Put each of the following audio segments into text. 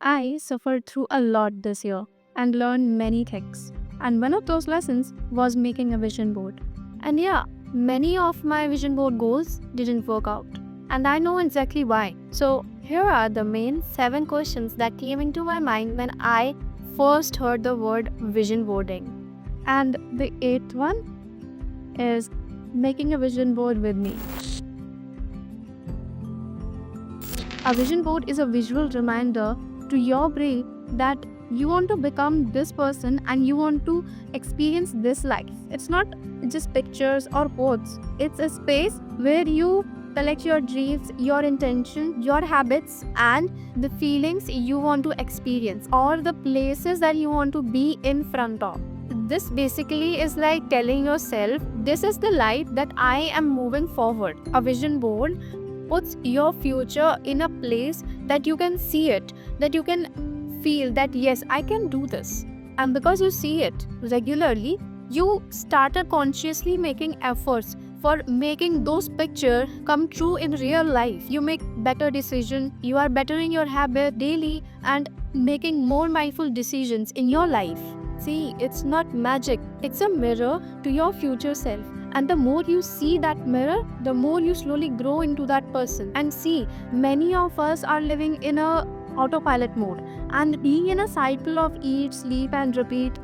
I suffered through a lot this year and learned many things. And one of those lessons was making a vision board. And yeah, many of my vision board goals didn't work out. And I know exactly why. So, here are the main 7 questions that came into my mind when I first heard the word vision boarding. And the 8th one is making a vision board with me. A vision board is a visual reminder to your brain that you want to become this person and you want to experience this life. It's not just pictures or quotes, it's a space where you collect your dreams, your intention, your habits, and the feelings you want to experience or the places that you want to be in front of. This basically is like telling yourself, this is the life that I am moving forward. A vision board puts your future in a place that you can see it, that you can feel that yes, I can do this. And because you see it regularly, you started consciously making efforts for making those pictures come true in real life. You make better decisions, you are bettering your habit daily and making more mindful decisions in your life. See, it's not magic, it's a mirror to your future self. And the more you see that mirror, the more you slowly grow into that person. And see, many of us are living in a autopilot mode and being in a cycle of eat, sleep and repeat.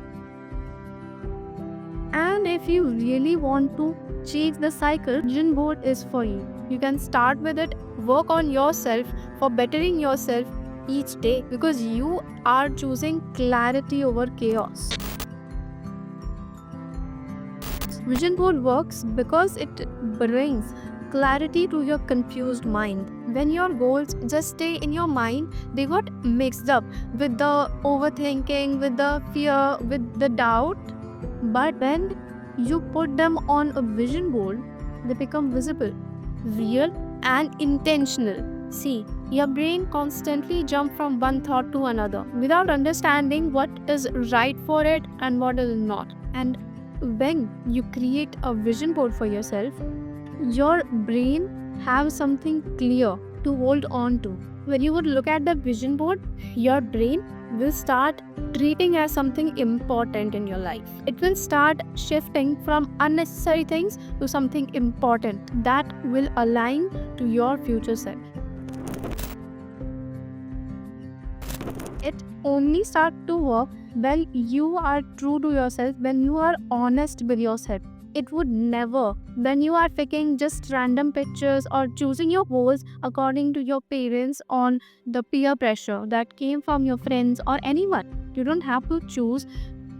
And if you really want to change the cycle, vision board is for you. You can start with it, work on yourself for bettering yourself each day because you are choosing clarity over chaos. Vision board works because it brings clarity to your confused mind. When your goals just stay in your mind, they got mixed up with the overthinking, with the fear, with the doubt. But when you put them on a vision board, they become visible, real, and intentional. See, your brain constantly jumps from one thought to another without understanding what is right for it and what is not. And when you create a vision board for yourself, your brain have something clear to hold on to. When you would look at the vision board, your brain will start treating as something important in your life. It will start shifting from unnecessary things to something important that will align to your future self. It only starts to work when you are true to yourself, when you are honest with yourself. It would never when you are picking just random pictures or choosing your goals according to your parents on the peer pressure that came from your friends or anyone. You don't have to choose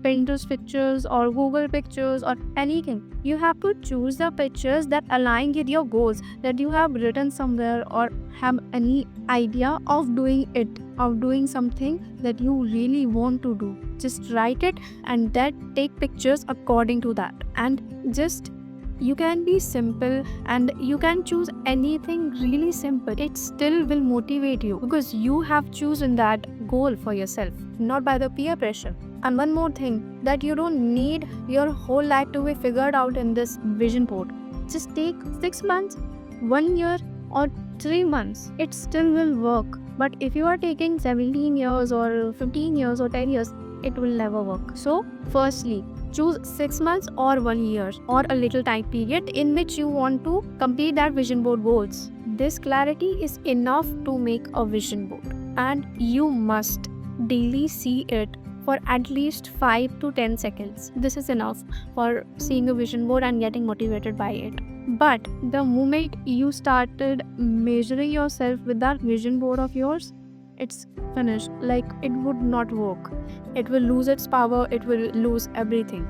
Pinterest pictures or Google pictures or anything. You have to choose the pictures that align with your goals that you have written somewhere or have any idea of doing it, of doing something that you really want to do. Just write it and then take pictures according to that. And just you can be simple and you can choose anything really simple. It still will motivate you because you have chosen that goal for yourself, not by the peer pressure. And one more thing, that you don't need your whole life to be figured out in this vision board. Just take 6 months, 1 year, or 3 months. It still will work. But if you are taking 17 years or 15 years or 10 years, it will never work. So, firstly, choose 6 months or 1 year or a little time period in which you want to complete that vision board goals. This clarity is enough to make a vision board, and you must daily see it for at least 5 to 10 seconds. This is enough for seeing a vision board and getting motivated by it. But the moment you started measuring yourself with that vision board of yours, it's finished. Like, it would not work. It will lose its power, it will lose everything.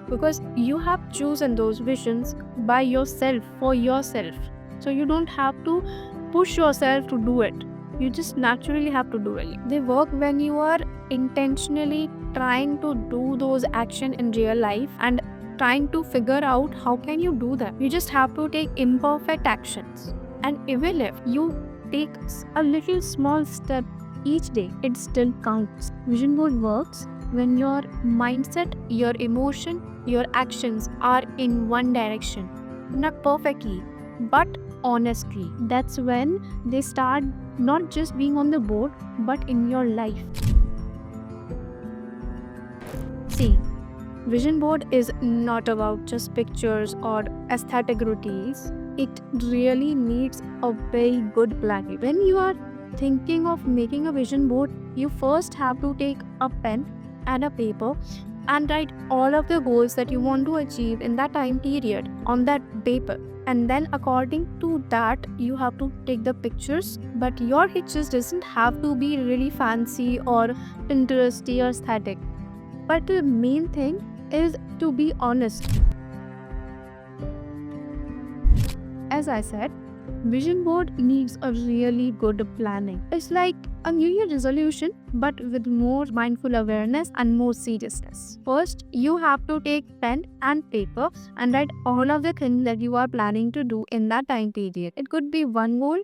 Because you have chosen those visions by yourself, for yourself. So you don't have to push yourself to do it. You just naturally have to do it. They work when you are intentionally trying to do those action in real life and trying to figure out how can you do that. You just have to take imperfect actions. And even if you take a little small step each day, it still counts. Vision board works when your mindset, your emotion, your actions are in one direction. Not perfectly, but honestly. That's when they start not just being on the board, but in your life. See, vision board is not about just pictures or aesthetic routines. It really needs a very good planning. When you are thinking of making a vision board, you first have to take a pen and a paper and write all of the goals that you want to achieve in that time period on that paper. And then according to that, you have to take the pictures. But your pictures doesn't have to be really fancy or Pinteresty or aesthetic. But the main thing is to be honest. As I said, vision board needs a really good planning. It's like a New Year resolution, but with more mindful awareness and more seriousness. First, you have to take pen and paper and write all of the things that you are planning to do in that time period. It could be one goal,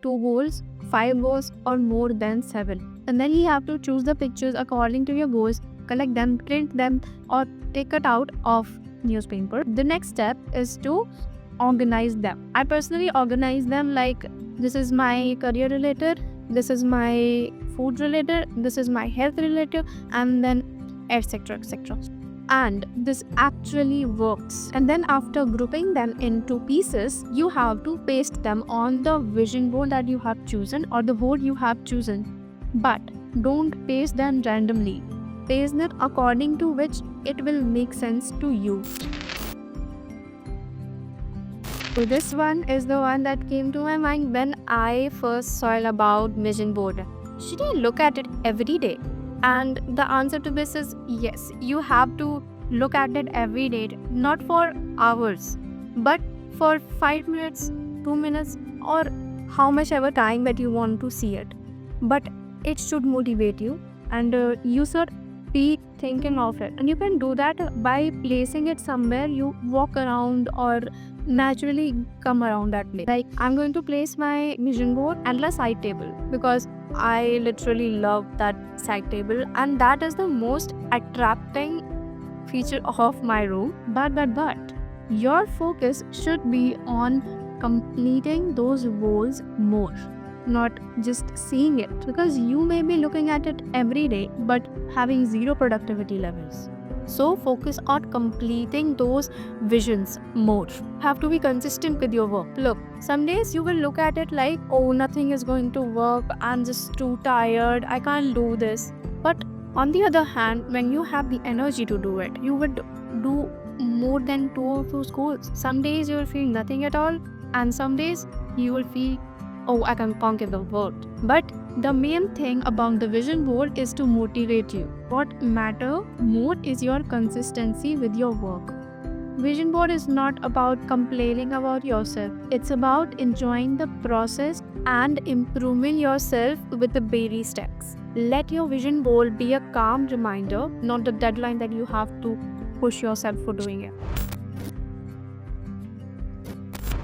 two goals, five goals, or more than seven. And then you have to choose the pictures according to your goals, collect them, print them, or take it out of newspaper. The next step is to organize them. I personally organize them like this is my career related, this is my food related, this is my health related, and then etc. etc. And this actually works. And then after grouping them into pieces, you have to paste them on the vision board that you have chosen or the board you have chosen. But don't paste them randomly. Paste them according to which it will make sense to you. So this one is the one that came to my mind when I first saw about vision board. Should I look at it every day? And the answer to this is yes. You have to look at it every day, not for hours, but for 5 minutes, 2 minutes, or how much ever time that you want to see it. But it should motivate you, and you should be thinking of it. And you can do that by placing it somewhere you walk around or naturally come around that place. Like I'm going to place my vision board and a side table because I literally love that side table, and that is the most attracting feature of my room. But your focus should be on completing those goals more, not just seeing it, because you may be looking at it every day but having zero productivity levels. So focus on completing those visions more. Have to be consistent with your work. Look, some days you will look at it like, oh, nothing is going to work, I'm just too tired, I can't do this. But on the other hand, when you have the energy to do it, you would do more than 2 of those goals. Some days you will feel nothing at all, and some days you will feel, oh, I can conquer the world. But the main thing about the vision board is to motivate you. What matters more is your consistency with your work. Vision board is not about complaining about yourself. It's about enjoying the process and improving yourself with the baby steps. Let your vision board be a calm reminder, not the deadline that you have to push yourself for doing it.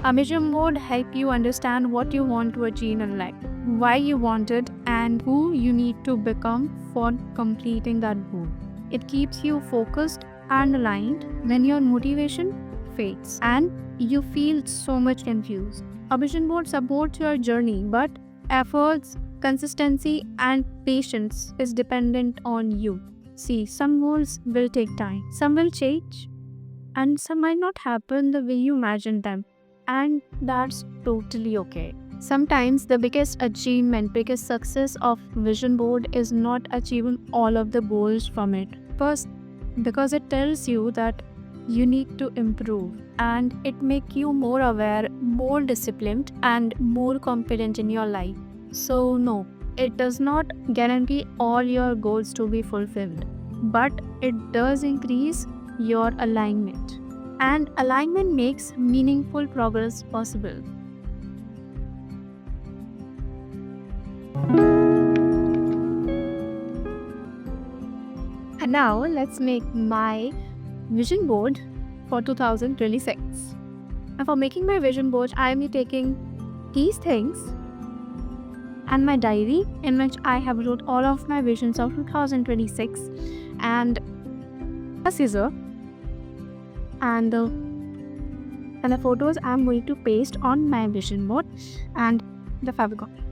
A vision board helps you understand what you want to achieve in life, why you want it, and who you need to become for completing that goal. It keeps you focused and aligned when your motivation fades and you feel so much confused. A vision board supports your journey, but efforts, consistency, and patience is dependent on you. See, some goals will take time, some will change, and some might not happen the way you imagined them. And that's totally okay. Sometimes the biggest achievement, biggest success of vision board is not achieving all of the goals from it. First, because it tells you that you need to improve, and it makes you more aware, more disciplined, and more confident in your life. So no, it does not guarantee all your goals to be fulfilled, but it does increase your alignment. And alignment makes meaningful progress possible. And now let's make my vision board for 2026. And for making my vision board, I am taking these things and my diary in which I have wrote all of my visions of 2026, and a scissor and and the photos I'm going to paste on my vision board and the favicon.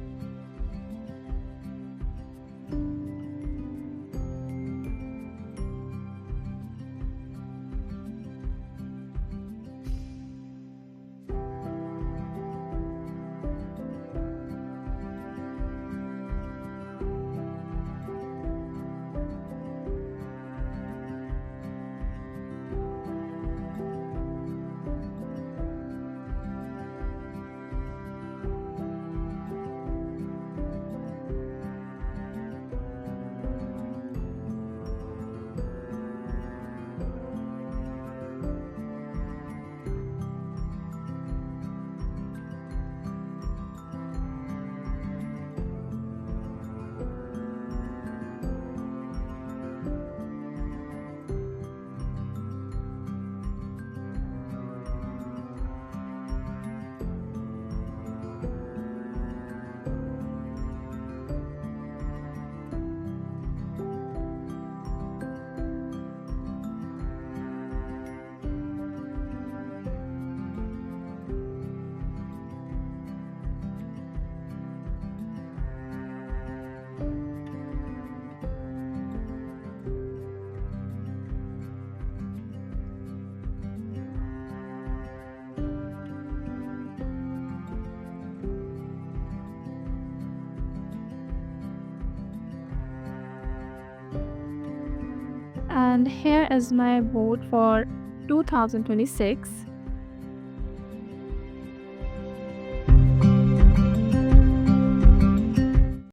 And here is my vote for 2026.